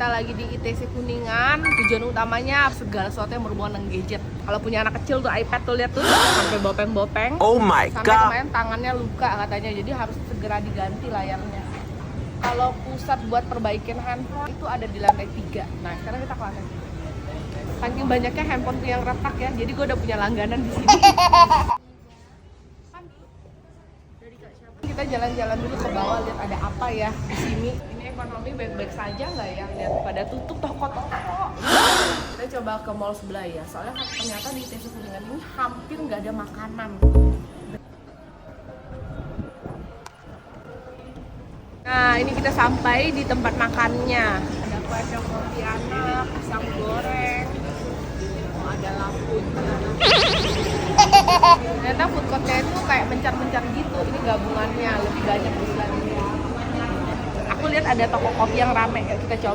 Kita lagi di ITC Kuningan. Tujuan utamanya segala sesuatu yang berhubungan dengan gadget. Kalau punya anak kecil tuh iPad tuh lihat tuh sampai bopeng-bopeng. Oh my Sampai god. kemarin tangannya luka katanya. Jadi harus segera diganti layarnya. Kalau pusat buat perbaikin handphone itu ada di lantai 3. Nah, sekarang kita ke lantai 3. Saking banyaknya handphone tuh yang retak ya. Jadi gue udah punya langganan di sini. Kita jalan-jalan dulu ke bawah, lihat ada apa ya di sini. Ini ekonomi baik-baik saja nggak ya? Lihat pada tutup toko-toko. Kita coba ke mall sebelah ya. Soalnya ternyata di ITC Kuningan ini hampir nggak ada makanan. Nah, ini kita sampai di tempat makannya. Ada kue Pontianak, pisang goreng, ada lampu. Ternyata food courtnya itu kayak mencar-mencar gitu. Ini gabungannya lebih banyak di sana. Aku lihat ada toko kopi yang rame, kita coba.